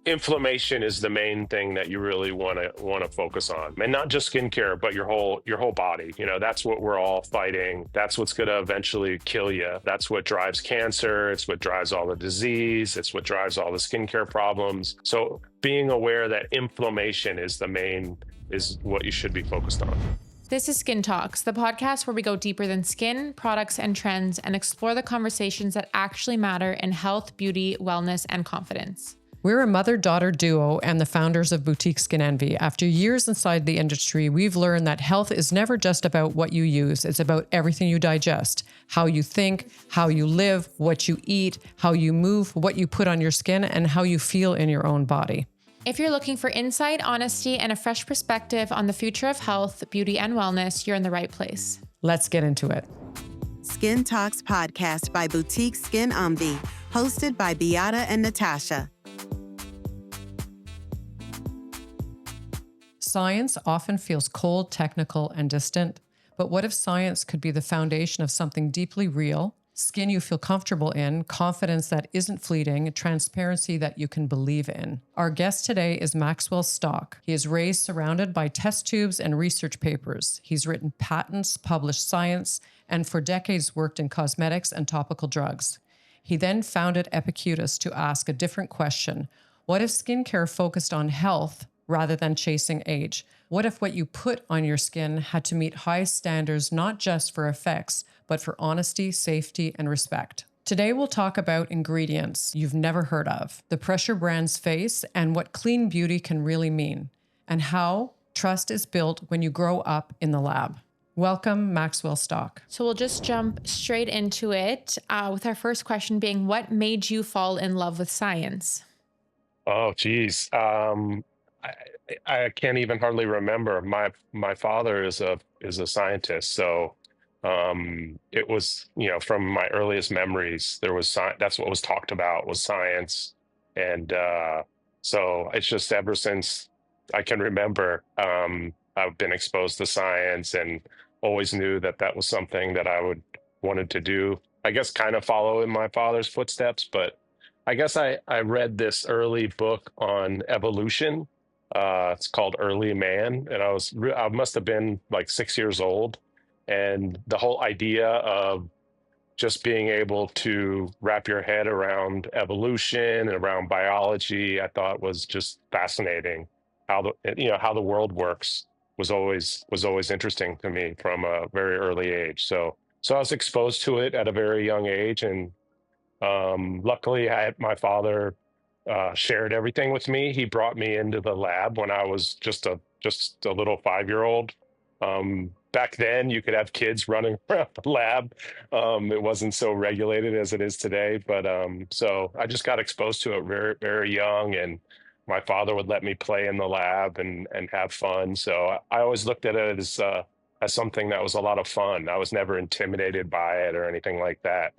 inflammation is the main thing that you really want to focus on, and not just skincare, but your whole body. That's what we're all fighting. That's what's going to eventually kill you. That's what drives cancer. It's what drives all the disease. It's what drives all the skincare problems. So being aware that inflammation is what you should be focused on. This is Skin Talks, the podcast where we go deeper than skin, products, and trends and explore the conversations that actually matter in health, beauty, wellness, and confidence. We're a mother-daughter duo and the founders of Boutique Skin Envie. After years inside the industry, we've learned that health is never just about what you use. It's about everything you digest, how you think, how you live, what you eat, how you move, what you put on your skin, and how you feel in your own body. If you're looking for insight, honesty, and a fresh perspective on the future of health, beauty, and wellness, you're in the right place. Let's get into it. Skin Talks podcast by Boutique Skin Envie, hosted by Beate and Natascha. Science often feels cold, technical, and distant. But what if science could be the foundation of something deeply real, skin you feel comfortable in, confidence that isn't fleeting, transparency that you can believe in? Our guest today is Maxwell Stock. He is raised surrounded by test tubes and research papers. He's written patents, published science, and for decades worked in cosmetics and topical drugs. He then founded Epicutis to ask a different question. What if skincare focused on health rather than chasing age? What if what you put on your skin had to meet high standards, not just for effects, but for honesty, safety, and respect? Today, we'll talk about ingredients you've never heard of, the pressure brands face, and what clean beauty can really mean, and how trust is built when you grow up in the lab. Welcome, Maxwell Stock. So we'll just jump straight into it with our first question being, what made you fall in love with science? Oh, geez. I can't even hardly remember. My father is a scientist, so it was, from my earliest memories, there was that's what was talked about, was science, and so it's just ever since I can remember, I've been exposed to science and always knew that was something that I wanted to do. I guess kind of follow in my father's footsteps, but I guess I read this early book on evolution. It's called Early Man, and I must have been like 6 years old, and the whole idea of just being able to wrap your head around evolution and around biology, I thought was just fascinating. How the world works was always interesting to me from a very early age. So I was exposed to it at a very young age, and luckily, my father shared everything with me. He brought me into the lab when I was just a little 5-year-old. Back then, you could have kids running around the lab. It wasn't so regulated as it is today, but so I just got exposed to it very, very young, and my father would let me play in the lab and have fun. So I always looked at it as something that was a lot of fun. I was never intimidated by it or anything like that.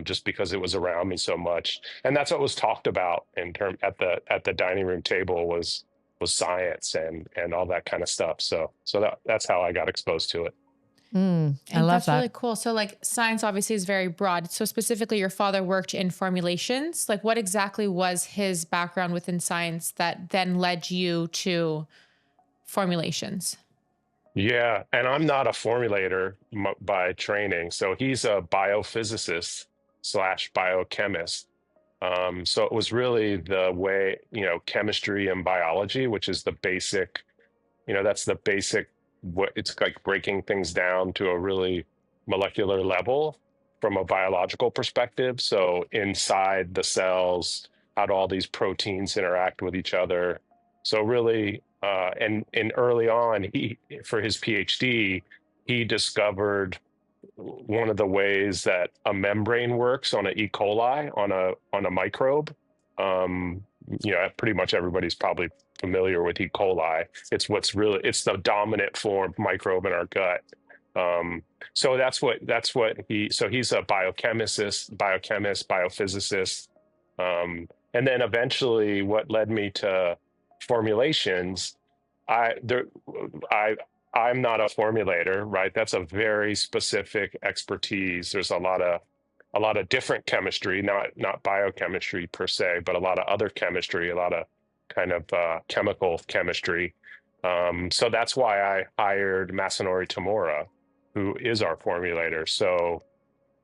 Just because it was around me so much, and that's what was talked about at the dining room table was science and all that kind of stuff. So that's how I got exposed to it. I love that's that. really cool. So like science obviously is very broad. So specifically your father worked in formulations. Like what exactly was his background within science that then led you to formulations? Yeah, and I'm not a formulator by training. So he's a biophysicist / biochemist. So it was really the way, chemistry and biology, which is the basic, that's the basic, what it's like breaking things down to a really molecular level from a biological perspective. So inside the cells, how do all these proteins interact with each other? So really, and early on, for his PhD, he discovered one of the ways that a membrane works on an E. coli, on a microbe. Pretty much everybody's probably familiar with E. coli. It's the dominant form microbe in our gut. So he's a biochemist, biophysicist. And then eventually what led me to formulations, I'm not a formulator, right? That's a very specific expertise. There's a lot of different chemistry, not biochemistry per se, but a lot of other chemistry, a lot of kind of chemical chemistry. So that's why I hired Masanori Tamura, who is our formulator. So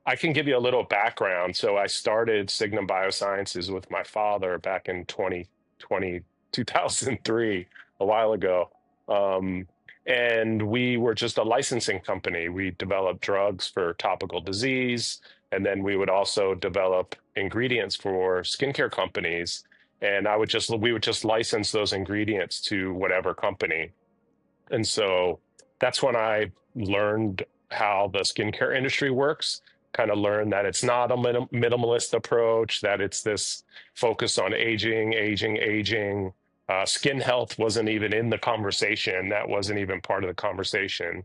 I can give you a little background. So I started Signum Biosciences with my father back in 2003, a while ago. Um, and we were just a licensing company. We developed drugs for topical disease, and then we would also develop ingredients for skincare companies. And we would just license those ingredients to whatever company. And so that's when I learned how the skincare industry works, kind of learned that it's not a minimalist approach, that it's this focus on aging, aging, aging. Skin health wasn't even in the conversation. That wasn't even part of the conversation.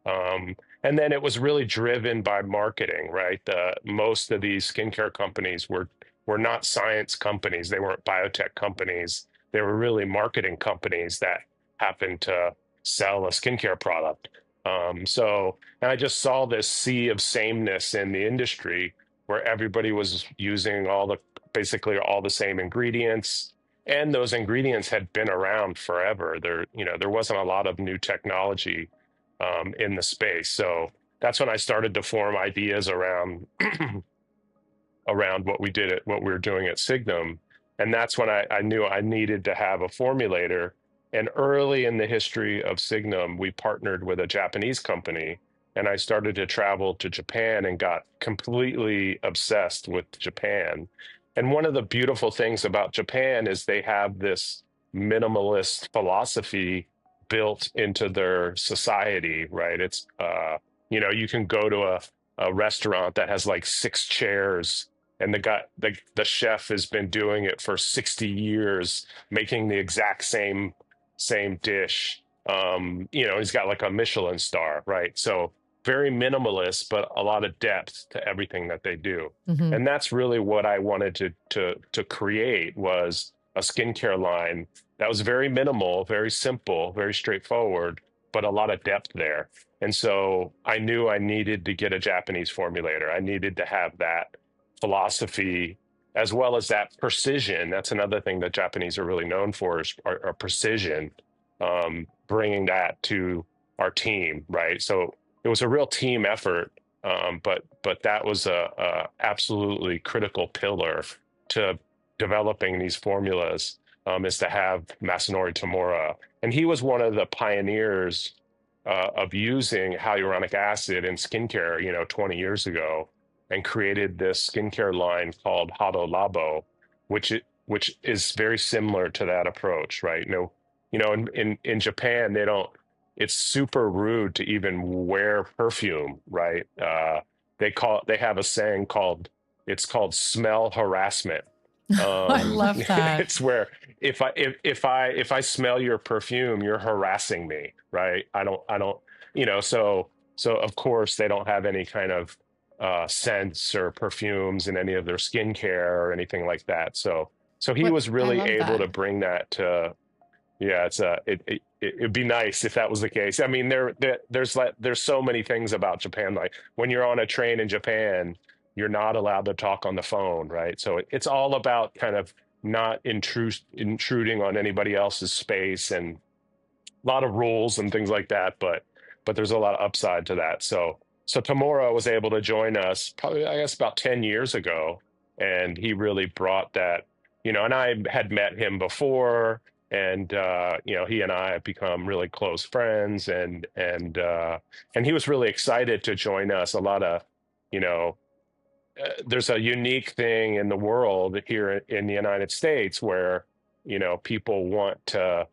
And then it was really driven by marketing, right? Most of these skincare companies were not science companies. They weren't biotech companies. They were really marketing companies that happened to sell a skincare product. And I just saw this sea of sameness in the industry where everybody was using basically all the same ingredients, and those ingredients had been around forever. There wasn't a lot of new technology in the space. So that's when I started to form ideas around around what we were doing at Signum. And that's when I knew I needed to have a formulator. And early in the history of Signum, we partnered with a Japanese company, and I started to travel to Japan and got completely obsessed with Japan. And one of the beautiful things about Japan is they have this minimalist philosophy built into their society, right? You can go to a restaurant that has like 6 chairs, and the chef has been doing it for 60 years, making the exact same dish. He's got like a Michelin star, right? So very minimalist, but a lot of depth to everything that they do. Mm-hmm. And that's really what I wanted to create, was a skincare line that was very minimal, very simple, very straightforward, but a lot of depth there. And so I knew I needed to get a Japanese formulator. I needed to have that philosophy as well as that precision. That's another thing that Japanese are really known for, is our precision, bringing that to our team, right? So it was a real team effort, but that was a absolutely critical pillar to developing these formulas, is to have Masanori Tamura. And he was one of the pioneers of using hyaluronic acid in skincare, 20 years ago, and created this skincare line called Hado Labo, which is very similar to that approach, right? In Japan, it's super rude to even wear perfume, right? They have a saying it's called smell harassment. I love that. It's where if I smell your perfume, you're harassing me, right? I don't, so of course they don't have any kind of scents or perfumes in any of their skincare or anything like that. So he was really able to bring that to, it'd be nice if that was the case. I mean, there's so many things about Japan. Like when you're on a train in Japan, you're not allowed to talk on the phone, right? So it's all about kind of not intruding on anybody else's space, and a lot of rules and things like that. But there's a lot of upside to that. So Tamura was able to join us probably, I guess, about 10 years ago, and he really brought that, and I had met him before, and he and I have become really close friends, and he was really excited to join us. A lot of, there's a unique thing in the world here in the United States where, people want to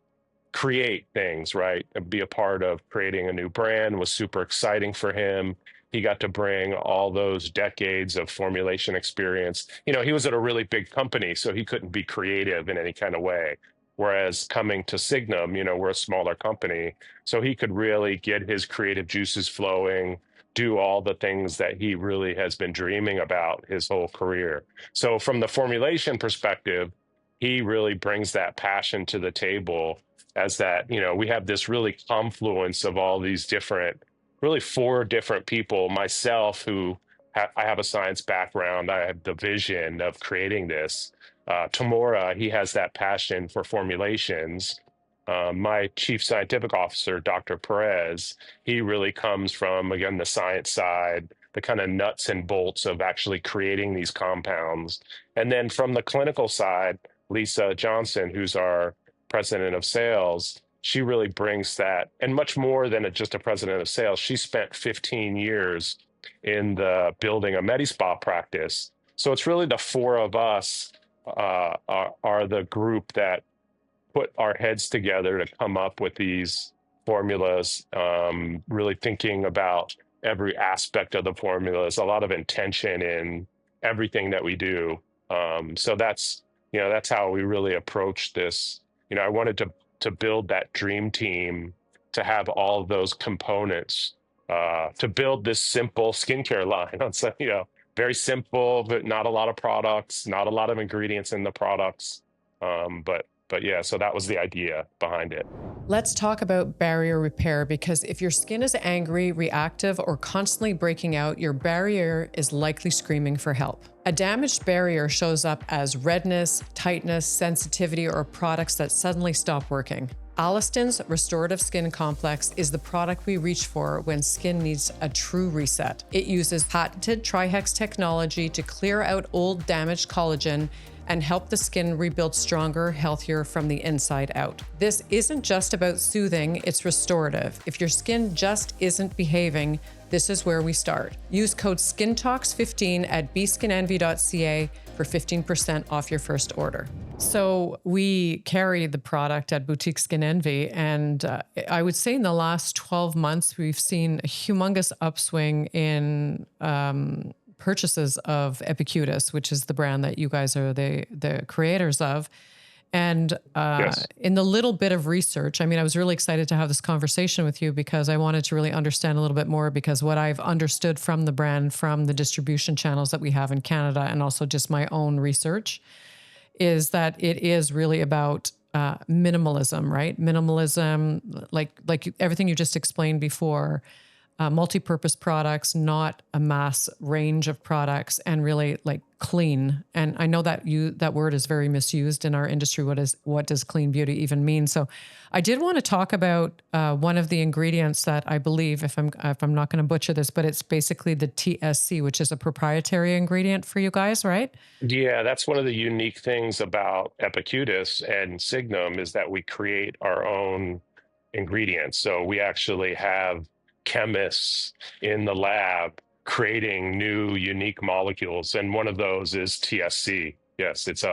create things, right? And be a part of creating a new brand was super exciting for him. He got to bring all those decades of formulation experience. He was at a really big company, so he couldn't be creative in any kind of way. Whereas coming to Signum, we're a smaller company, so he could really get his creative juices flowing, do all the things that he really has been dreaming about his whole career. So from the formulation perspective, he really brings that passion to the table, as that, we have this really confluence of all these different, really 4 different people. Myself, who I have a science background, I have the vision of creating this. Tamora, he has that passion for formulations. My chief scientific officer, Dr. Perez, he really comes from, again, the science side, the kind of nuts and bolts of actually creating these compounds. And then from the clinical side, Lisa Johnson, who's our president of sales, she really brings that, and much more than just a president of sales. She spent 15 years in the building a Medispa practice. So it's really the four of us are the group that put our heads together to come up with these formulas, really thinking about every aspect of the formulas, a lot of intention in everything that we do. So that's how we really approach this. I wanted to build that dream team, to have all of those components, to build this simple skincare line. So, very simple, but not a lot of products, not a lot of ingredients in the products. But yeah, so that was the idea behind it. Let's talk about barrier repair, because if your skin is angry, reactive, or constantly breaking out, your barrier is likely screaming for help. A damaged barrier shows up as redness, tightness, sensitivity, or products that suddenly stop working. Alliston's Restorative Skin Complex is the product we reach for when skin needs a true reset. It uses patented Trihex technology to clear out old damaged collagen and help the skin rebuild stronger, healthier from the inside out. This isn't just about soothing, it's restorative. If your skin just isn't behaving, this is where we start. Use code SKINTALKS15 at beskinenvie.ca for 15% off your first order. So we carry the product at Boutique Skin Envie, and I would say in the last 12 months, we've seen a humongous upswing in purchases of Epicutis, which is the brand that you guys are the creators of. And Yes. in the little bit of research, I was really excited to have this conversation with you because I wanted to really understand a little bit more, because what I've understood from the brand, from the distribution channels that we have in Canada, and also just my own research, is that it is really about minimalism, right? Minimalism, like everything you just explained before, multi-purpose products, not a mass range of products, and really like clean. And I know that that word is very misused in our industry. What does clean beauty even mean? So I did want to talk about one of the ingredients that I believe, if I'm not going to butcher this, but it's basically the TSC, which is a proprietary ingredient for you guys, right? Yeah, that's one of the unique things about Epicutis and Signum, is that we create our own ingredients. So we actually have chemists in the lab creating new unique molecules, and one of those is TSC. Yes, it's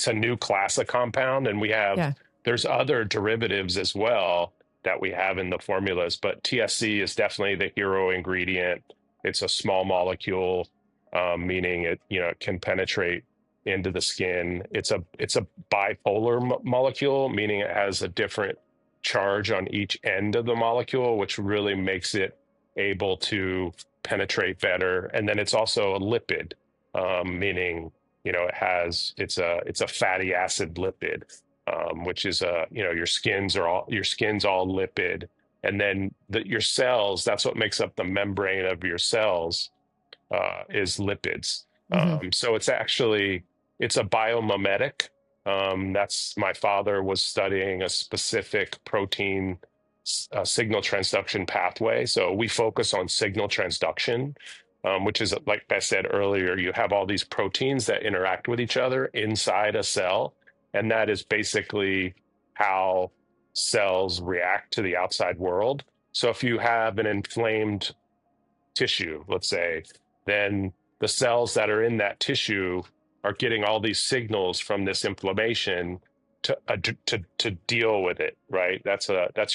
a new class of compound, and Yeah. there's other derivatives as well that we have in the formulas, but TSC is definitely the hero ingredient. It's a small molecule, meaning it can penetrate into the skin. It's a bipolar molecule, meaning it has a different charge on each end of the molecule, which really makes it able to penetrate better. And then it's also a lipid, meaning it's a fatty acid lipid, which is your skin's all lipid, and then your cells. That's what makes up the membrane of your cells, is lipids. Mm-hmm. So it's a biomimetic. My father was studying a specific protein signal transduction pathway. So we focus on signal transduction, which is, like I said earlier, you have all these proteins that interact with each other inside a cell. And that is basically how cells react to the outside world. So if you have an inflamed tissue, let's say, then the cells that are in that tissue are getting all these signals from this inflammation to deal with it, right? That's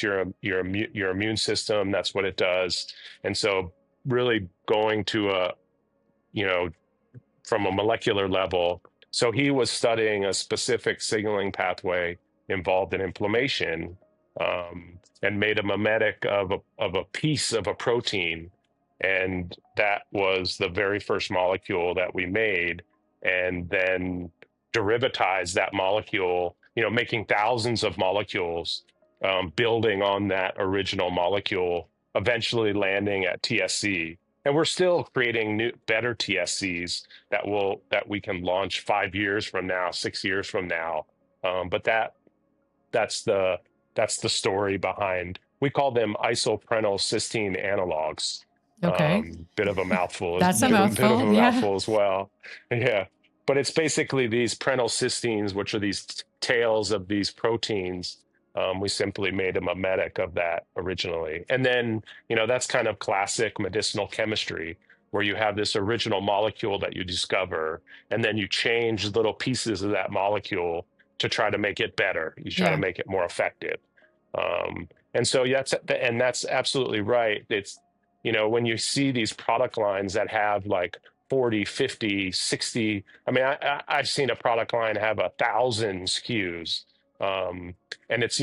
your immune system. That's what it does. And so really going to from a molecular level. So he was studying a specific signaling pathway involved in inflammation, and made a mimetic of a piece of a protein. And that was the very first molecule that we made, and then derivatized that molecule, making thousands of molecules, building on that original molecule, eventually landing at TSC. And we're still creating new, better TSCs that we can launch 5 years from now, 6 years from now. But that's the that's the story behind. We call them isoprenyl cysteine analogs. Okay. Bit of a mouthful, That's a bit of a mouthful. Yeah. mouthful as well. Yeah, but it's basically these prenylcysteines, which are these tails of these proteins. We simply made a mimetic of that originally, and then that's kind of classic medicinal chemistry, where you have this original molecule that you discover, and then you change little pieces of that molecule to try to make it better. You try to Yeah. make it more effective. And so that's absolutely right. It's, when you see these product lines that have like 40, 50, 60, I mean, I've seen a product line have 1,000 SKUs. And it's,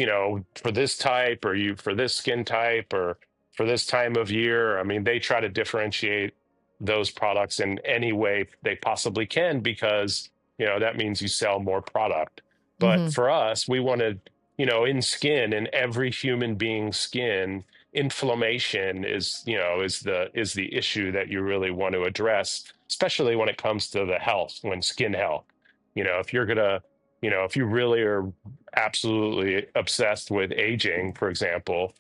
for this type, or for this skin type, or for this time of year. I mean, they try to differentiate those products in any way they possibly can, because, that means you sell more product. But Hmm. for us, we wanted, in skin, in every human being's skin, inflammation is the issue that you really want to address, especially when it comes to the health, when skin health. If you're gonna, if you really are absolutely obsessed with aging, for example,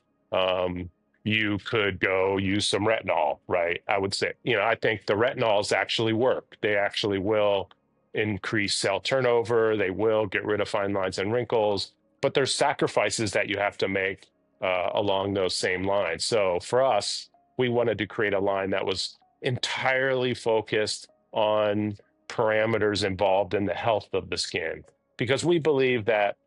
you could go use some retinol, right? I would say, I think the retinols actually work. They actually will increase cell turnover. They will get rid of fine lines and wrinkles, but there's sacrifices that you have to make along those same lines. So for us, we wanted to create a line that was entirely focused on parameters involved in the health of the skin, because we believe that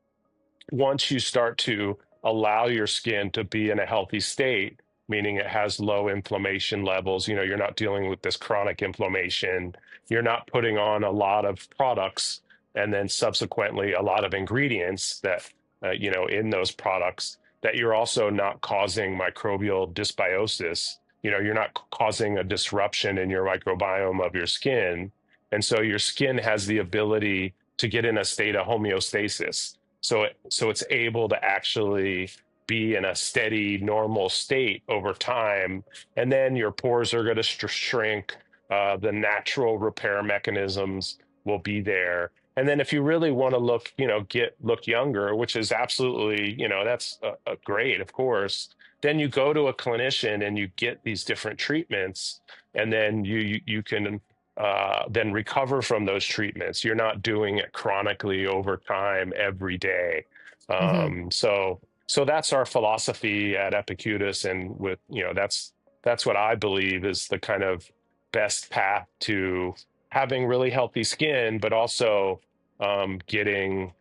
once you start to allow your skin to be in a healthy state, meaning it has low inflammation levels, you're not dealing with this chronic inflammation, you're not putting on a lot of products and then subsequently a lot of ingredients that, in those products, that you're also not causing microbial dysbiosis. You're not causing a disruption in your microbiome of your skin. And so your skin has the ability to get in a state of homeostasis. So it's able to actually be in a steady, normal state over time, and then your pores are going to shrink. The natural repair mechanisms will be there, and then if you really want to look younger, which is absolutely, that's a great, of course. Then you go to a clinician and you get these different treatments, and then you can then recover from those treatments. You're not doing it chronically over time every day. Hmm. So that's our philosophy at Epicutis, and that's what I believe is the kind of best path to having really healthy skin, but also getting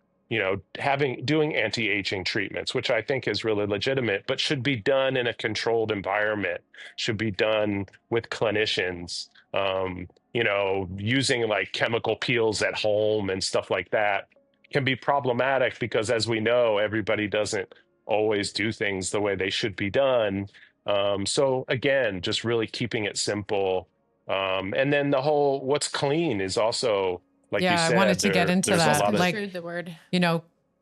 doing anti-aging treatments, which I think is really legitimate, but should be done in a controlled environment, should be done with clinicians. Using like chemical peels at home and stuff like that can be problematic, because, as we know, everybody doesn't always do things the way they should be done. So again, just really keeping it simple. And then the whole what's clean is also, like you Yeah. I wanted said, to get into there's a Just that. lot of Like, construed the word.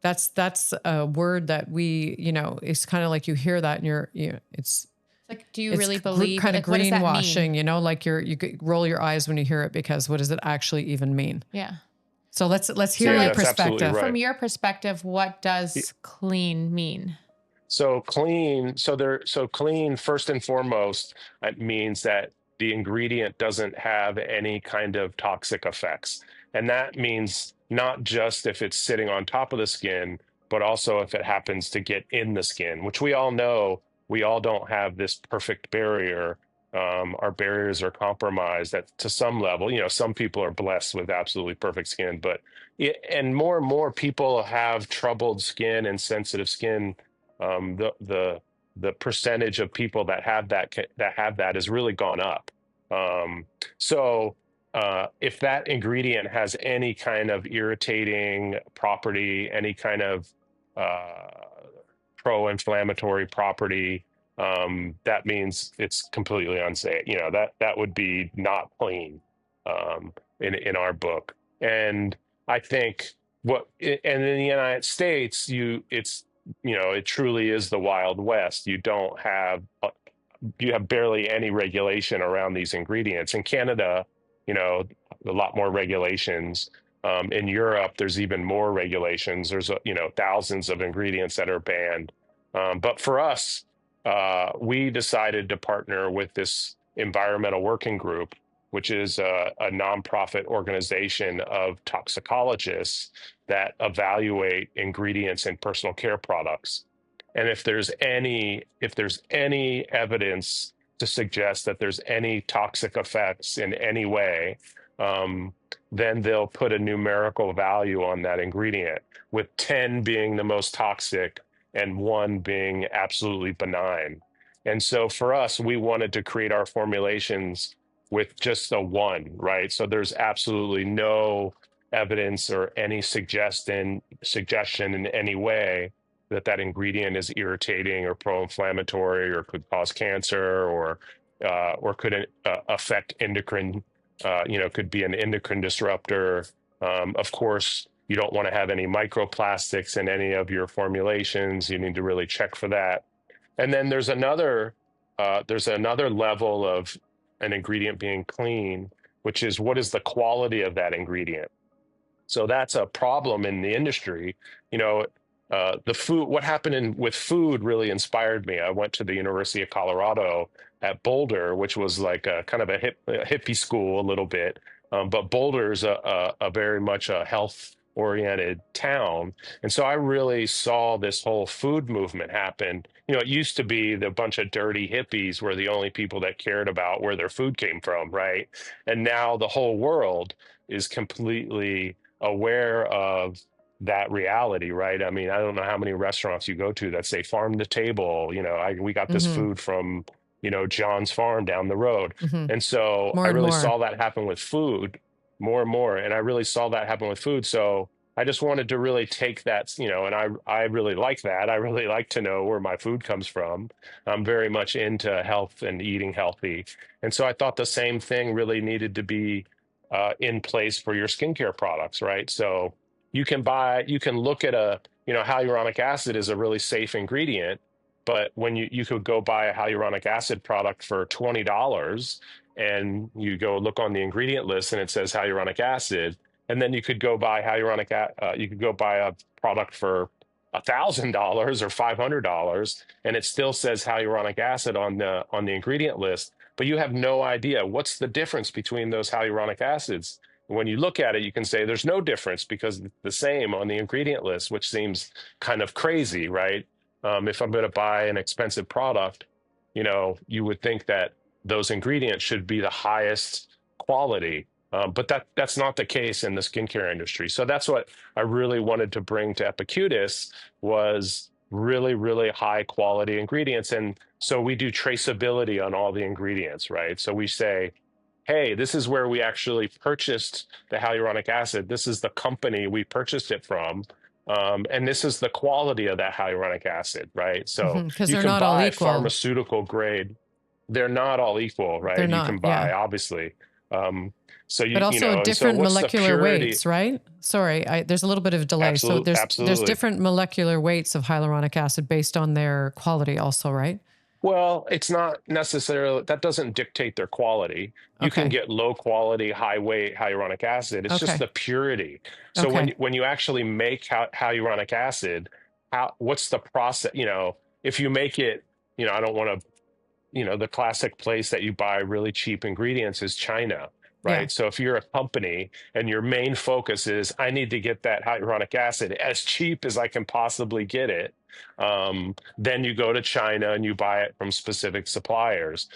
that's a word that we, it's kind of like you hear that and It's like, do you it's really believe? kind of Like, what does that greenwashing, mean? like you roll your eyes when you hear it, because what does it actually even mean? Yeah. So let's hear So, your like, that's absolutely perspective. right. from your perspective, what Y- does clean mean? So clean, so clean, first and foremost, it means that the ingredient doesn't have any kind of toxic effects. And that means not just if it's sitting on top of the skin, but also if it happens to get in the skin, which we all know we all don't have this perfect barrier. Our barriers are compromised to some level. Some people are blessed with absolutely perfect skin, but and more people have troubled skin and sensitive skin. The percentage of people that have that has really gone up. Um, so if that ingredient has any kind of irritating property, any kind of uh, pro-inflammatory property, that means it's completely unsafe. That would be not clean, in our book. And I think and in the United States, it truly is the Wild West. You don't have you have barely any regulation around these ingredients. In Canada, a lot more regulations. In Europe, there's even more regulations. There's thousands of ingredients that are banned. But for us, we decided to partner with this environmental working group, which is a nonprofit organization of toxicologists that evaluate ingredients in personal care products. And if there's any evidence to suggest that there's any toxic effects in any way, then they'll put a numerical value on that ingredient, with 10 being the most toxic and 1 being absolutely benign. And so for us, we wanted to create our formulations with just a 1, right? So there's absolutely no evidence or any suggestion in any way that ingredient is irritating or pro-inflammatory or could cause cancer or could affect endocrine, could be an endocrine disruptor. Of course, you don't want to have any microplastics in any of your formulations. You need to really check for that. And then there's another level of an ingredient being clean, which is what is the quality of that ingredient. So that's a problem in the industry. The food, what happened with food really inspired me. I went to the University of Colorado at Boulder, which was like a kind of a hippie school a little bit. But Boulder's a very much a health oriented town. And so I really saw this whole food movement happen. It used to be the bunch of dirty hippies were the only people that cared about where their food came from, right? And now the whole world is completely aware of that reality, right? I mean, I don't know how many restaurants you go to that say farm to table. We got this food from, John's farm down the road. And so I really saw that happen with food more and more. And I really saw that happen with food. So I just wanted to really take that, and I really like that. I really like to know where my food comes from. I'm very much into health and eating healthy. And so I thought the same thing really needed to be in place for your skincare products, right? So you can look at hyaluronic acid is a really safe ingredient, but when you could go buy a hyaluronic acid product for $20 and you go look on the ingredient list and it says hyaluronic acid, and then you could go buy you could go buy a product for $1,000 or $500 and it still says hyaluronic acid on the ingredient list, but you have no idea what's the difference between those hyaluronic acids. When you look at it, you can say there's no difference because it's the same on the ingredient list, which seems kind of crazy, right? If I'm going to buy an expensive product, you would think that those ingredients should be the highest quality. But that's not the case in the skincare industry. So that's what I really wanted to bring to Epicutis was really, really high quality ingredients. And so we do traceability on all the ingredients, right? So we say, hey, this is where we actually purchased the hyaluronic acid. This is the company we purchased it from. And this is the quality of that hyaluronic acid, right? So because you they're can not all buy equal. pharmaceutical grade. They're not all equal, right? They're You not, can buy, yeah. obviously. But also different molecular weights, right? Sorry, there's a little bit of delay. So there's different molecular weights of hyaluronic acid based on their quality also, right? Well, it's not necessarily, that doesn't dictate their quality. You can get low quality, high weight hyaluronic acid. It's just the purity. So when you actually make hyaluronic acid, what's the process? If you make it, I don't want to, the classic place that you buy really cheap ingredients is China, right? Yeah. So if you're a company and your main focus is, I need to get that hyaluronic acid as cheap as I can possibly get it, then you go to China and you buy it from specific suppliers.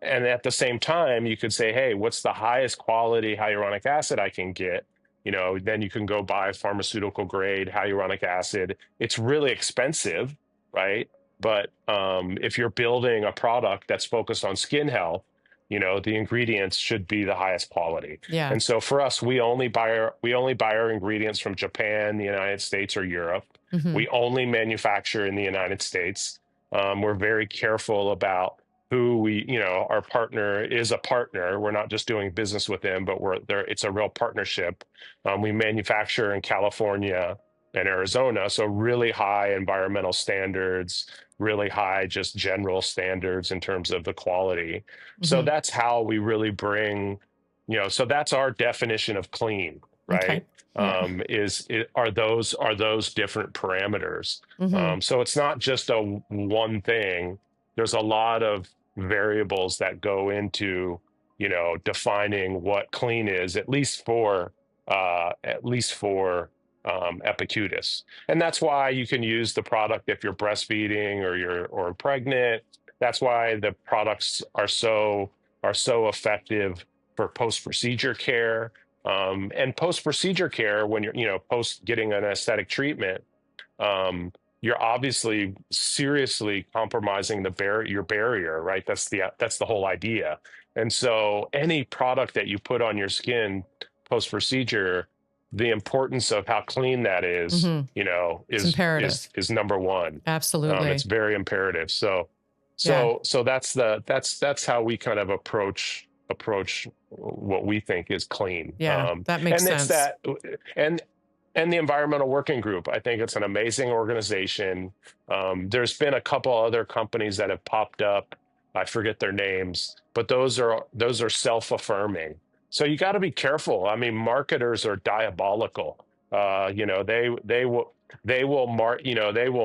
And at the same time, you could say, hey, what's the highest quality hyaluronic acid I can get? Then you can go buy pharmaceutical grade hyaluronic acid. It's really expensive, right? But if you're building a product that's focused on skin health, the ingredients should be the highest quality. Yeah. And so for us, we only buy our ingredients from Japan, the United States, or Europe. We only manufacture in the United States. We're very careful about who our partner is a partner. We're not just doing business with them, but it's a real partnership. We manufacture in California. in Arizona. So really high environmental standards, really high just general standards in terms of the quality. So Mm-hmm. that's how we really bring, so that's our definition of clean, Okay. right? Yeah. Are those different parameters? Mm-hmm. So it's not just a one thing. There's a lot of variables that go into, defining what clean is, at least for Epicutis. And that's why you can use the product if you're breastfeeding or pregnant. That's why the products are so effective for post-procedure care. And post-procedure care, when you're, post getting an aesthetic treatment, you're obviously seriously compromising your barrier, right? That's the whole idea. And so any product that you put on your skin post-procedure, the importance of how clean that is, Mm-hmm. It's is imperative. is number one. Absolutely. It's very imperative. So Yeah. that's how we kind of approach what we think is clean. Yeah. That makes And it's sense. and and the Environmental Working Group, I think it's an amazing organization. There's been a couple other companies that have popped up. I forget their names, but those are self-affirming. So you got to be careful. I mean, marketers are diabolical. They will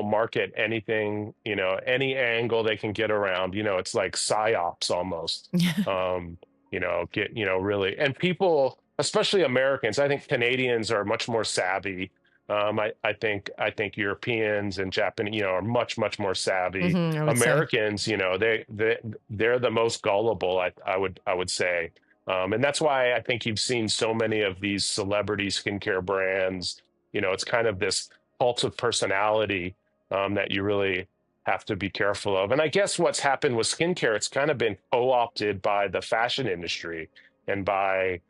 market anything, any angle they can get around. It's like psyops almost. Really, and people, especially Americans, I think Canadians are much more savvy. I think Europeans and Japanese, are much, much more savvy. Mm-hmm, I would say. Americans, they're the most gullible, I would say. And that's why I think you've seen so many of these celebrity skincare brands. It's kind of this cult of personality that you really have to be careful of. And I guess what's happened with skincare, it's kind of been co-opted by the fashion industry and by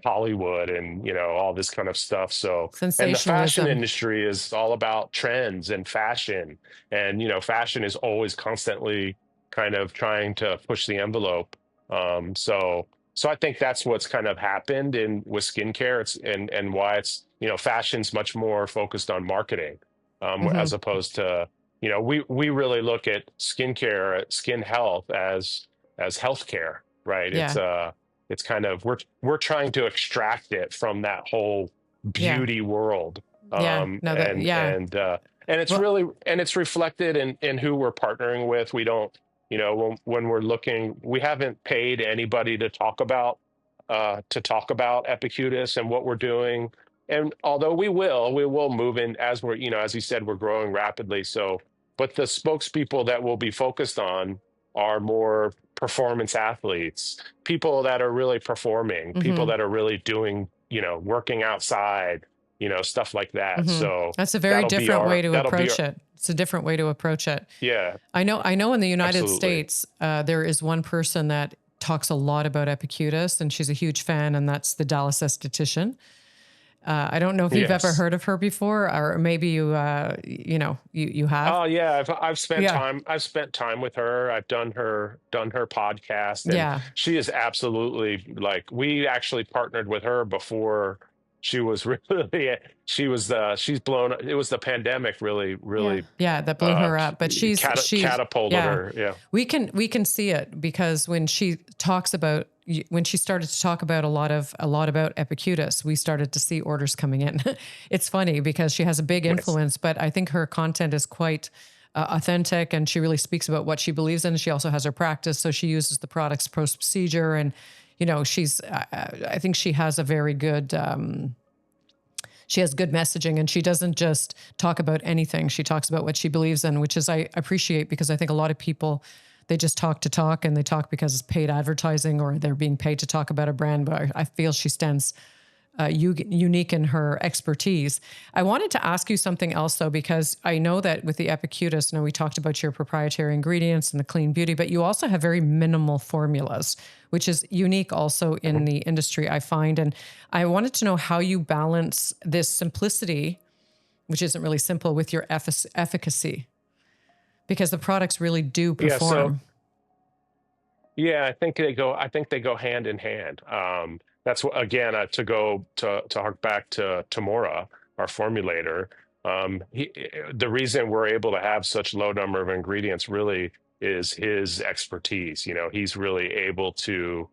Hollywood and all this kind of stuff. So, and the fashion Sensationalism. industry is all about trends and fashion, and fashion is always constantly kind of trying to push the envelope. So I think that's what's kind of happened with skincare. And why it's fashion's much more focused on marketing, Mm-hmm. as opposed to we really look at skincare, skin health as healthcare, right? Yeah. It's kind of we're trying to extract it from that whole Yeah. beauty world. Yeah. No, that, And yeah. and it's Well, really, and it's reflected in who we're partnering with. We don't, when we're looking, we haven't paid anybody to talk about Epicutis and what we're doing. And although we will move in as we're, as you said, we're growing rapidly. So, but the spokespeople that we'll be focused on are more performance athletes, people that are really performing, people mm-hmm. that are really doing, working outside, stuff like that. Mm-hmm. So That's a very different way to that'll be approach it. It's a different way to approach it. yeah, I know in the United absolutely. States, there is one person that talks a lot about Epicutis, and she's a huge fan, and that's the Dallas esthetician. I don't know if you've ever Yes. heard of her before, or maybe you have. Oh yeah, I've spent Yeah. time with her. I've done her podcast, and Yeah. she is absolutely, like, we actually partnered with her before she was really she's blown. It was the pandemic really Yeah, that blew her up. But she's catapulted yeah. her. Yeah. We can see it because when she started to talk about a lot about Epicutis, we started to see orders coming in. It's funny because she has a big Nice. influence, but I think her content is quite authentic, and she really speaks about what she believes in. She also has her practice, so she uses the products post procedure, and she's. I think she has a very good. She has good messaging, and she doesn't just talk about anything. She talks about what she believes in, which is I appreciate, because I think a lot of people, they just talk to talk, and they talk because it's paid advertising or they're being paid to talk about a brand. But I feel she stands unique in her expertise. I wanted to ask you something else, though, because I know that with the Epicutis, we talked about your proprietary ingredients and the clean beauty, but you also have very minimal formulas, which is unique also in the industry, I find. And I wanted to know how you balance this simplicity, which isn't really simple, with your efficacy, because the products really do Yeah. So perform. yeah, I think they go hand in hand. That's what, again, to hark back to Tamora, our formulator, the reason we're able to have such low number of ingredients really is his expertise. He's really able to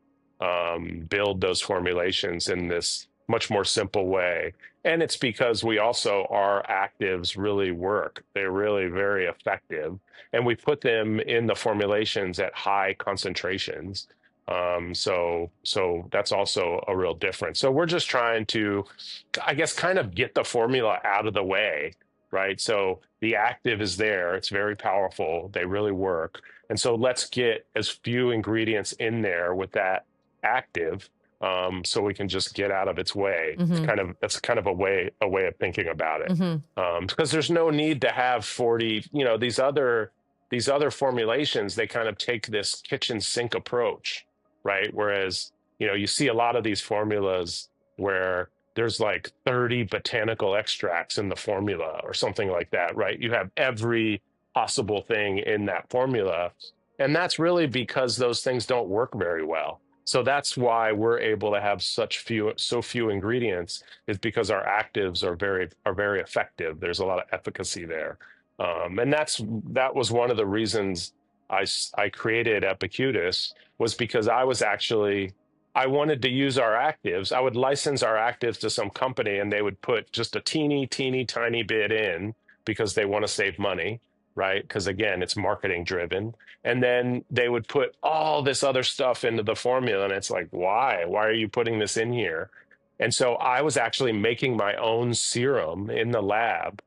build those formulations in this much more simple way. And it's because our actives really work. They're really very effective. And we put them in the formulations at high concentrations. So that's also a real difference. So we're just trying to, I guess, kind of get the formula out of the way, right? So the active is there. It's very powerful. They really work. And so let's get as few ingredients in there with that active, so we can just get out of its way. That's kind of a way of thinking about it. Because there's no need to have 40, these other formulations, they kind of take this kitchen sink approach, right? Whereas, you see a lot of these formulas where there's like 30 botanical extracts in the formula or something like that, right? You have every possible thing in that formula. And that's really because those things don't work very well. So that's why we're able to have so few ingredients, is because our actives are very effective. There's a lot of efficacy there. And that was one of the reasons I created Epicutis, was because I wanted to use our actives. I would license our actives to some company, and they would put just a teeny tiny bit in because they want to save money, right? Because again, it's marketing driven. And then they would put all this other stuff into the formula, and it's like, why are you putting this in here? And so I was actually making my own serum in the lab.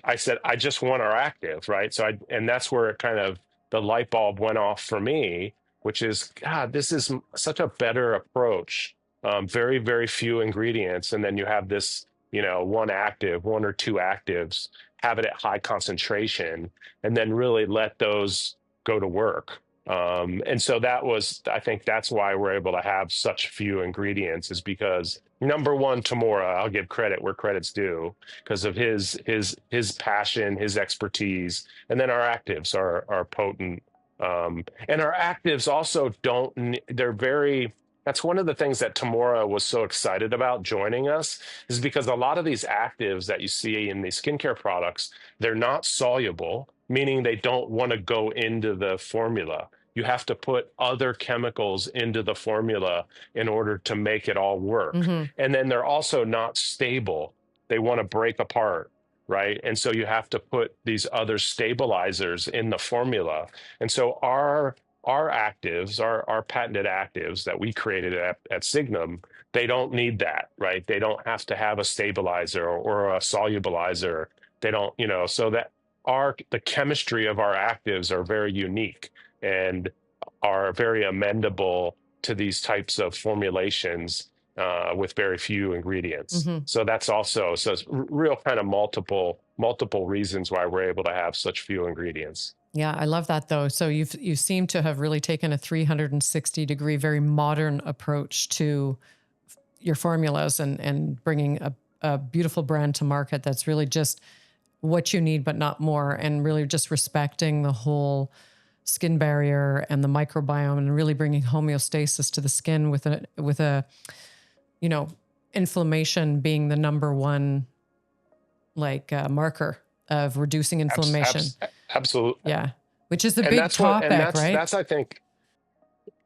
I said, I just want our active, right? And that's where it kind of, the light bulb went off for me, which is, God, this is such a better approach. Very, very few ingredients. And then you have this, one or two actives, have it at high concentration, and then really let those go to work. And so I think that's why we're able to have such few ingredients, is because, number one, Tamura, I'll give credit where credit's due, because of his passion, his expertise, and then our actives are potent. And our actives also that's one of the things that Tamura was so excited about joining us, is because a lot of these actives that you see in these skincare products, they're not soluble, meaning they don't want to go into the formula. You have to put other chemicals into the formula in order to make it all work. And then they're also not stable. They want to break apart, right? And so you have to put these other stabilizers in the formula. And so our actives, our patented actives that we created at Signum, they don't need that, right? They don't have to have a stabilizer or a solubilizer. They don't, so that the chemistry of our actives are very unique and are very amendable to these types of formulations with very few ingredients. So that's also, it's real kind of multiple reasons why we're able to have such few ingredients. Yeah, I love that though. So you seem to have really taken a 360-degree, very modern approach to your formulas and bringing a beautiful brand to market that's really just what you need, but not more, and really just respecting the whole skin barrier and the microbiome, and really bringing homeostasis to the skin with a inflammation being the number one marker of reducing inflammation. Absolutely. Yeah. Which is the big topic, right? That's, I think,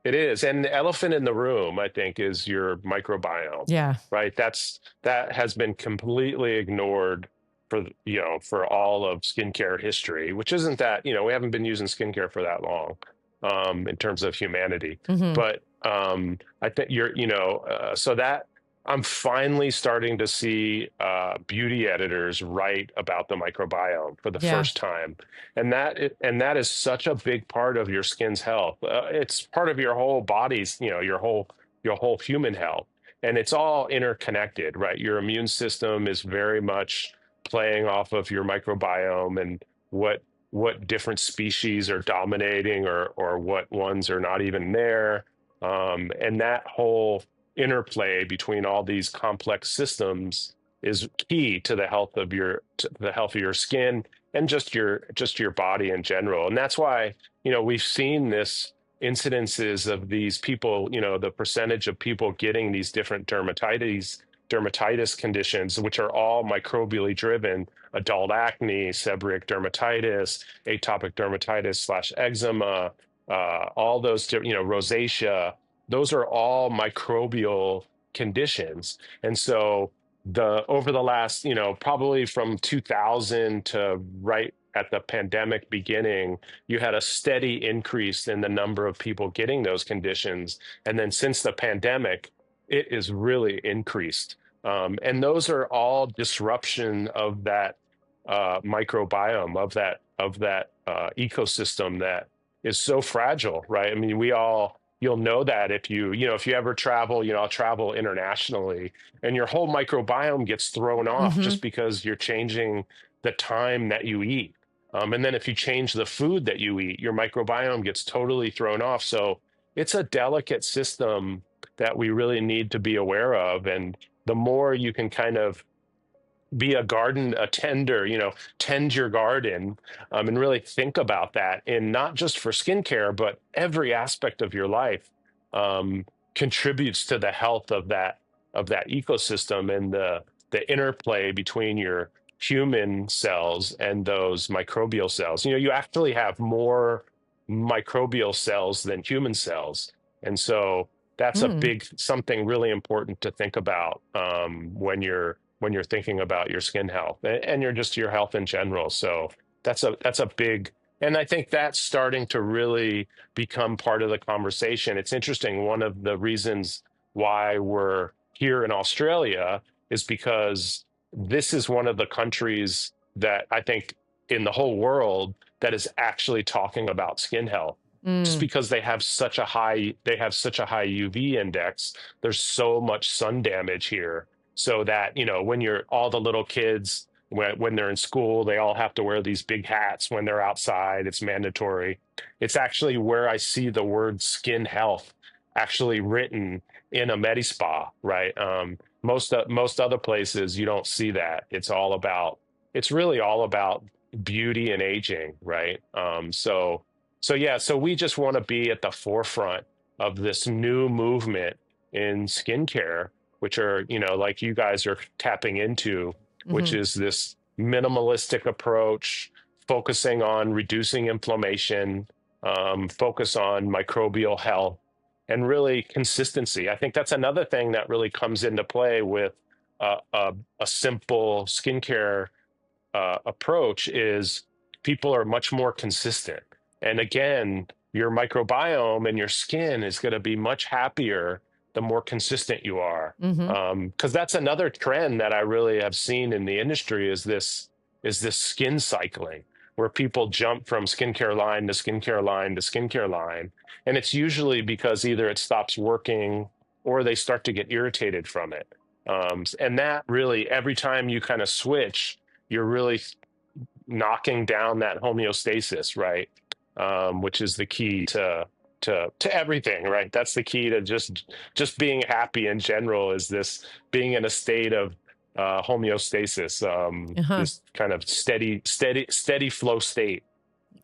it is. And the elephant in the room, I think, is your microbiome. Yeah. Right. That has been completely ignored for all of skincare history, which isn't that, we haven't been using skincare for that long, in terms of humanity. But I think so that I'm finally starting to see beauty editors write about the microbiome for the first time, and that is such a big part of your skin's health. It's part of your whole body's, your whole human health, and it's all interconnected, right? Your immune system is very much playing off of your microbiome and what different species are dominating or what ones are not even there, and that whole interplay between all these complex systems is key to the health of your skin and just your body in general. And that's why we've seen this incidences of these people, the percentage of people getting these different dermatitis dermatitis conditions, which are all microbially driven: adult acne, seborrheic dermatitis, atopic dermatitis slash eczema, all those, rosacea. Those are all microbial conditions. And so over the last, probably from 2000 to right at the pandemic beginning, you had a steady increase in the number of people getting those conditions. And then since the pandemic, it is really increased. And those are all disruption of that microbiome, of that ecosystem that is so fragile, right? I mean, you'll know that if if you ever travel, I'll travel internationally, and your whole microbiome gets thrown off Mm-hmm. just because you're changing the time that you eat. And then if you change the food that you eat, your microbiome gets totally thrown off. So it's a delicate system that we really need to be aware of. And the more you can kind of be a tender, tend your garden, and really think about that, and not just for skincare, but every aspect of your life um, contributes to the health of that ecosystem, and the interplay between your human cells and those microbial cells. You actually have more microbial cells than human cells, and so that's something really important to think about when you're thinking about your skin health and your health in general. So that's a big, and I think that's starting to really become part of the conversation. It's interesting. One of the reasons why we're here in Australia is because this is one of the countries that I think in the whole world that is actually talking about skin health. Just because they have such a high UV index. There's so much sun damage here, so that when all the little kids, when they're in school, they all have to wear these big hats when they're outside. It's mandatory. It's actually where I see the word skin health actually written in a Medispa, right? Most other places you don't see that. It's really all about beauty and aging, right? So we just want to be at the forefront of this new movement in skincare, which are, like you guys are tapping into, which is this minimalistic approach, focusing on reducing inflammation, focus on microbial health, and really consistency. I think that's another thing that really comes into play with a simple skincare approach is people are much more consistent. And again, your microbiome and your skin is going to be much happier the more consistent you are. Because that's another trend that I really have seen in the industry is this skin cycling, where people jump from skincare line to skincare line to skincare line. And it's usually because either it stops working or they start to get irritated from it. And that really, every time you kind of switch, you're really knocking down that homeostasis, right? Which is the key to everything, right? That's the key to just being happy in general, is this being in a state of homeostasis, this kind of steady flow state.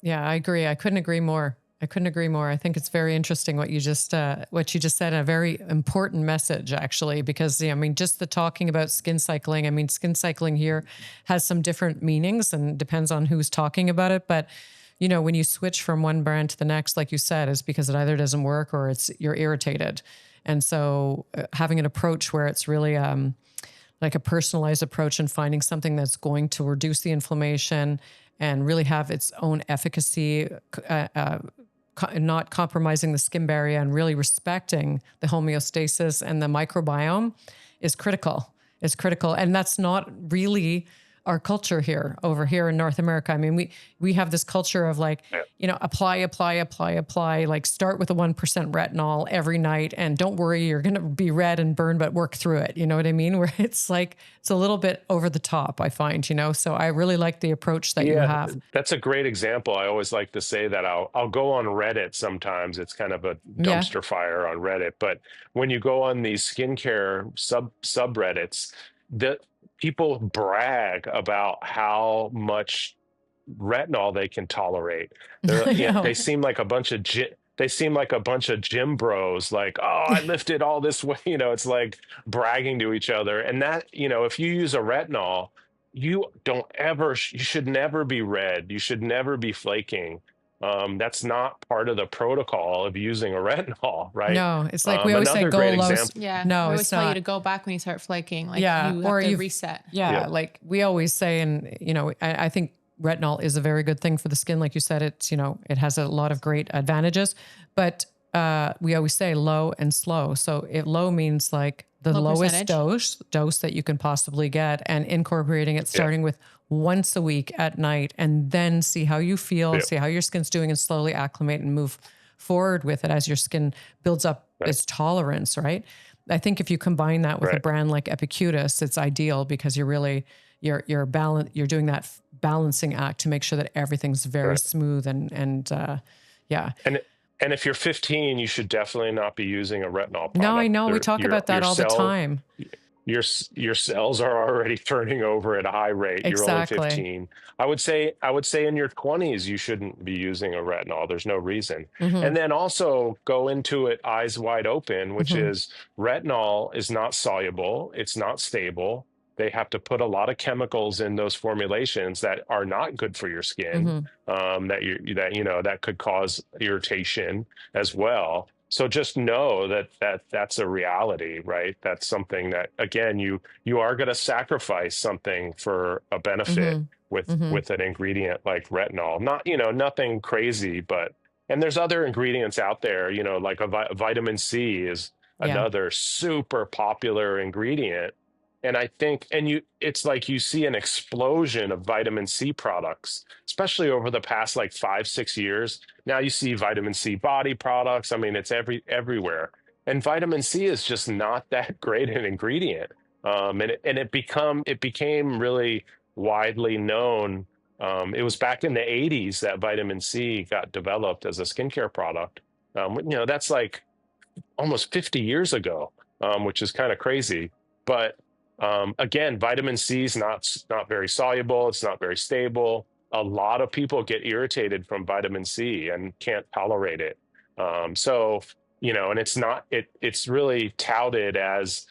Yeah, I agree. I couldn't agree more. I think it's very interesting what you just said, and a very important message, actually, because just the talking about skin cycling. Skin cycling here has some different meanings and depends on who's talking about it. But when you switch from one brand to the next, like you said, is because it either doesn't work or you're irritated. And so having an approach where it's really like a personalized approach and finding something that's going to reduce the inflammation and really have its own efficacy, not compromising the skin barrier, and really respecting the homeostasis and the microbiome is critical. It's critical. And that's not really our culture over here in North America. We have this culture of apply, like start with a 1% retinol every night and don't worry, you're going to be red and burn, but work through it. You know what I mean? Where it's a little bit over the top, I find, so I really like the approach that you have. That's a great example. I always like to say that I'll go on Reddit sometimes. It's kind of a dumpster fire on Reddit, but when you go on these skincare subreddits, the people brag about how much retinol they can tolerate. They seem like a bunch of they seem like a bunch of gym bros, like, oh, I lifted all this weight. It's like bragging to each other. And that, if you use a retinol, you should never be red. You should never be flaking. That's not part of the protocol of using a retinol, right? No, it's like we always say Another go great low. example. Yeah. No, we it's always tell you not. to go back when you start flaking. Like Yeah, you or have to you've- reset. Yeah, Yeah. like we always say, and I think retinol is a very good thing for the skin. Like you said, it's it has a lot of great advantages, but we always say low and slow. So low means like the Low lowest percentage. dose that you can possibly get, and incorporating it starting with once a week at night, and then see how you feel, Yeah. see how your skin's doing, and slowly acclimate and move forward with it as your skin builds up Right. its tolerance, right? I think if you combine that with a Right. brand like Epicutis, it's ideal because you're really you're doing that balancing act to make sure that everything's very Right. smooth and yeah. And if you're 15, you should definitely not be using a retinol product. No, I know we They're- talk your- about that your all the cell- time. Your cells are already turning over at a high rate. Exactly. You're only 15. I would say in your 20s you shouldn't be using a retinol. There's no reason. Mhm. And then also go into it eyes wide open, which Mhm. is retinol is not soluble. It's not stable. They have to put a lot of chemicals in those formulations that are not good for your skin. Mhm. That could cause irritation as well. So just know that's a reality, right? That's something that, again, you are going to sacrifice something for a benefit Mhm. with Mhm. with an ingredient like retinol. Not nothing crazy, but and there's other ingredients out there. Like vitamin C is Yeah. another super popular ingredient. And I think, it's like you see an explosion of vitamin C products, especially over the past like 5-6 years. Now you see vitamin C body products. I mean, it's everywhere. And vitamin C is just not that great an ingredient. It became really widely known. It was back in the 80s that vitamin C got developed as a skincare product. That's like almost 50 years ago, which is kind of crazy. But again, vitamin C is not very soluble. It's not very stable. A lot of people get irritated from vitamin C and can't tolerate it. And it's really touted as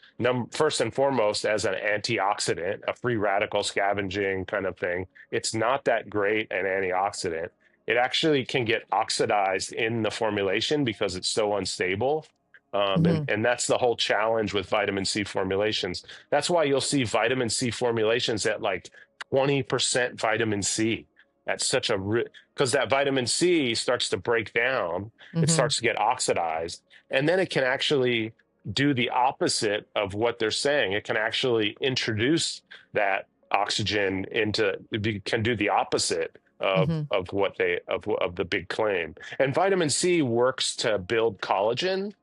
first and foremost as an antioxidant, a free radical scavenging kind of thing. It's not that great an antioxidant. It actually can get oxidized in the formulation because it's so unstable. And that's the whole challenge with vitamin C formulations. That's why you'll see vitamin C formulations at like 20% vitamin C. That's such because that vitamin C starts to break down, it Mhm. starts to get oxidized, and then it can actually do the opposite of what they're saying. It can actually introduce that oxygen can do the opposite of Mhm. of what they of the big claim. And vitamin C works to build collagen,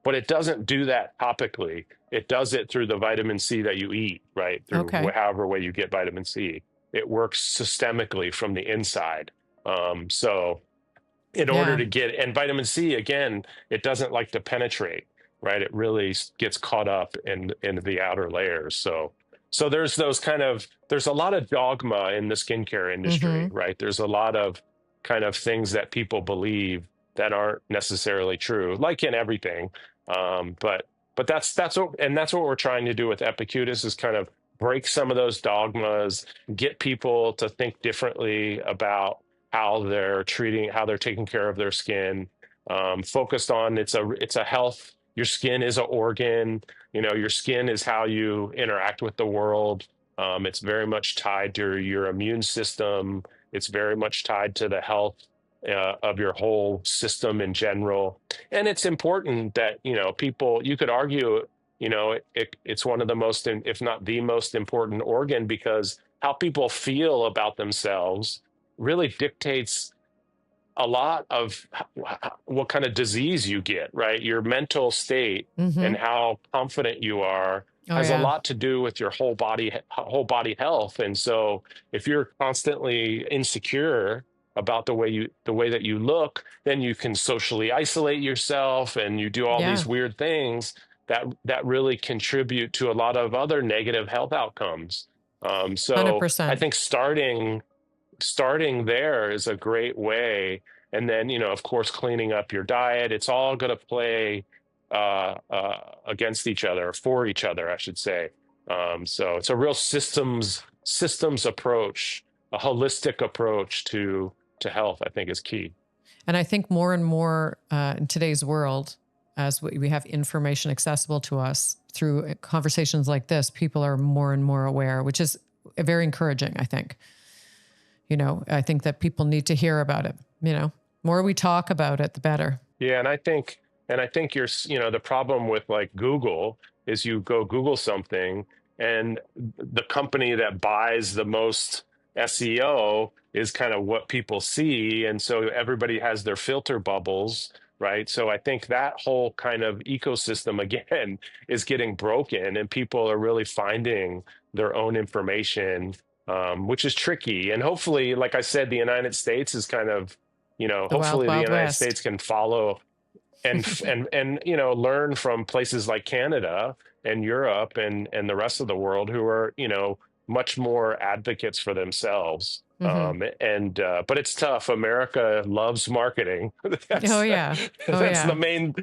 but it doesn't do that topically. It does it through the vitamin C that you eat, right? Through Okay. however way you get vitamin C. It works systemically from the inside. So in order Yeah. to get, and vitamin C, again, it doesn't like to penetrate, right? It really gets caught up in the outer layers. So there's a lot of dogma in the skincare industry, Mhm. right? There's a lot of kind of things that people believe that aren't necessarily true, like in everything. But that's what we're trying to do with Epicutis is kind of break some of those dogmas, get people to think differently about how they're taking care of their skin. Focused on it's a health. Your skin is an organ. Your skin is how you interact with the world. It's very much tied to your immune system. It's very much tied to the health of your whole system in general. And it's important that, people, you could argue, it's one of the most, if not the most important organ, because how people feel about themselves really dictates a lot of what kind of disease you get, right? Your mental state Mhm. and how confident you are Oh, has a yeah. lot to do with your whole body health. And so if you're constantly insecure about the way that you look, then you can socially isolate yourself and you do all Yeah. these weird things that really contribute to a lot of other negative health outcomes. So I 100%. think starting there is a great way and then, of course, cleaning up your diet. It's all going to play against each other, for each other, I should say. So it's a real systems approach, a holistic approach to health, I think is key. And I think more and more in today's world, as we have information accessible to us through conversations like this, people are more and more aware, which is very encouraging, I think. I think that people need to hear about it. More we talk about it, the better. Yeah, and I think the problem with like Google is you go Google something and the company that buys the most SEO is kind of what people see. And so everybody has their filter bubbles, right? So I think that whole kind of ecosystem again is getting broken, and people are really finding their own information, which is tricky. And hopefully, like I said, the United States is kind of, hopefully the Wild United West. States can follow and learn from places like Canada and Europe and the rest of the world who are much more advocates for themselves. But it's tough. America loves marketing. That's the main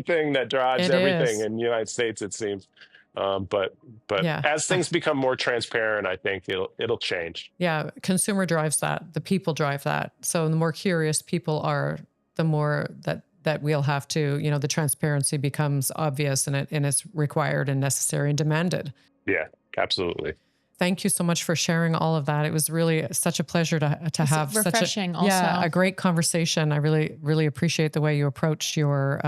thing that drives everything in the United States, it seems. But as things become more transparent, I think it'll change. Yeah, consumer drives that. The people drive that. So the more curious people are, the more that we'll have to, the transparency becomes obvious, and it's required and necessary and demanded. Yeah, absolutely. Thank you so much for sharing all of that. It was really such a pleasure to have refreshing such a great conversation. I really, really appreciate the way you approached your,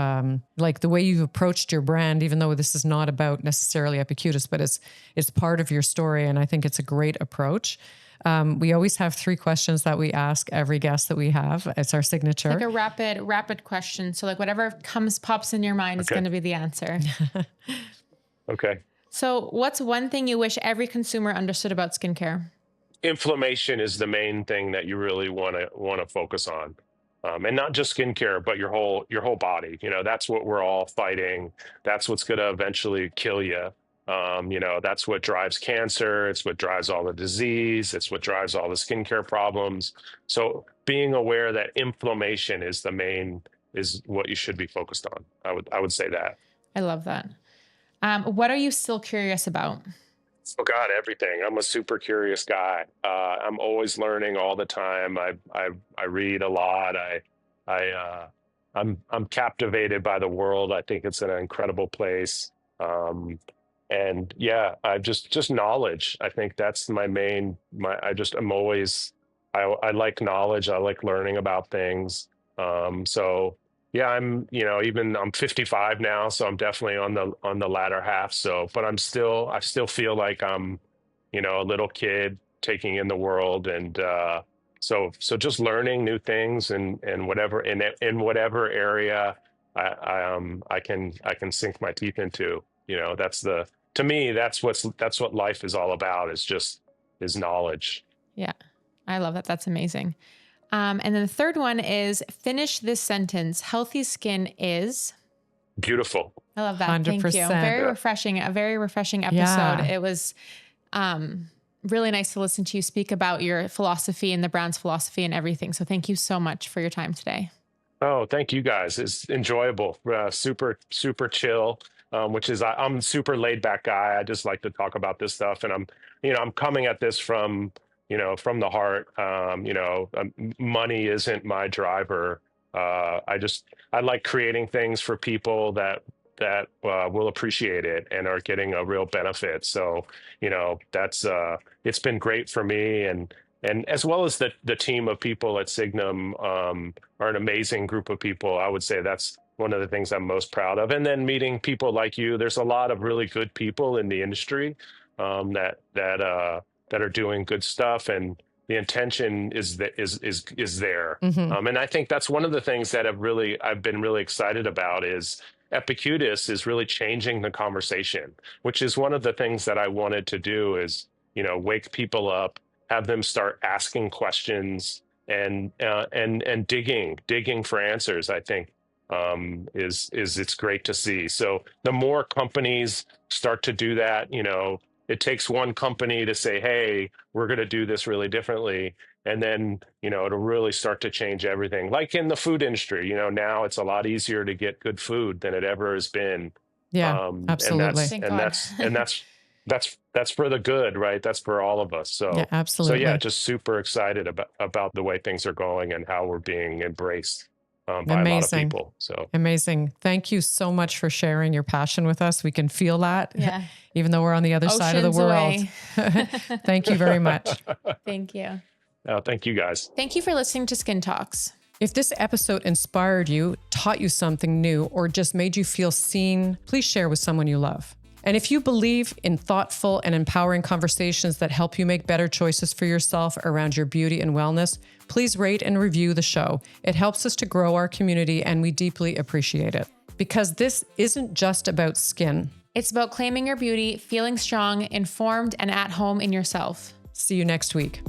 the way you've approached your brand, even though this is not about necessarily Epicutis, but it's part of your story. And I think it's a great approach. We always have 3 questions that we ask every guest that we have. It's our signature. It's like a rapid question. So like whatever pops in your mind is going to be the answer. Okay. So what's one thing you wish every consumer understood about skincare? Inflammation is the main thing that you really want to focus on. And not just skincare, but your whole body. That's what we're all fighting. That's what's going to eventually kill you. That's what drives cancer. It's what drives all the disease. It's what drives all the skincare problems. So being aware that inflammation is what you should be focused on. I would say that. I love that. What are you still curious about? Oh God, everything. I'm a super curious guy. I'm always learning all the time. I read a lot. I'm captivated by the world. I think it's an incredible place. And yeah, I just knowledge. I think that's I like knowledge. I like learning about things. So yeah, I'm 55 now, so I'm definitely on the latter half. So, but I still feel like I'm, a little kid taking in the world. And, so just learning new things and whatever, in whatever area I can sink my teeth into, to me, that's what life is all about, is knowledge. Yeah. I love that. That's amazing. And then the third one is finish this sentence. Healthy skin is beautiful. I love that. 100%. Thank you. Very refreshing. A very refreshing episode. Yeah. It was really nice to listen to you speak about your philosophy and the brand's philosophy and everything. So thank you so much for your time today. Oh, thank you guys. It's enjoyable. Super, super chill. Which is, I'm a super laid back guy. I just like to talk about this stuff, and I'm coming at this from the heart. Money isn't my driver. I like creating things for people that will appreciate it and are getting a real benefit. So, that's, it's been great for me, and as well as the team of people at Signum, are an amazing group of people. I would say that's one of the things I'm most proud of. And then meeting people like you, there's a lot of really good people in the industry, that are doing good stuff, and the intention is there. Mm-hmm. And I think that's one of the things that I've been really excited about is Epicutis is really changing the conversation, which is one of the things that I wanted to do is, wake people up, have them start asking questions and digging for answers. I think it's great to see. So the more companies start to do that, it takes one company to say, hey, we're going to do this really differently. And then, it'll really start to change everything. Like in the food industry, now it's a lot easier to get good food than it ever has been. Yeah, And absolutely. Thank God. that's for the good, right? That's for all of us. Yeah, So absolutely. yeah, just super excited about the way things are going and how we're being embraced by a lot of Amazing. people. So Amazing. Thank you so much for sharing your passion with us. We can feel that, Yeah. even though we're on the other side of the Oceans world. away. Thank you very much. Thank you. thank you guys. Thank you for listening to Skin Talks. If this episode inspired you, taught you something new, or just made you feel seen, please share with someone you love. And if you believe in thoughtful and empowering conversations that help you make better choices for yourself around your beauty and wellness, please rate and review the show. It helps us to grow our community, and we deeply appreciate it. Because this isn't just about skin. It's about claiming your beauty, feeling strong, informed, and at home in yourself. See you next week.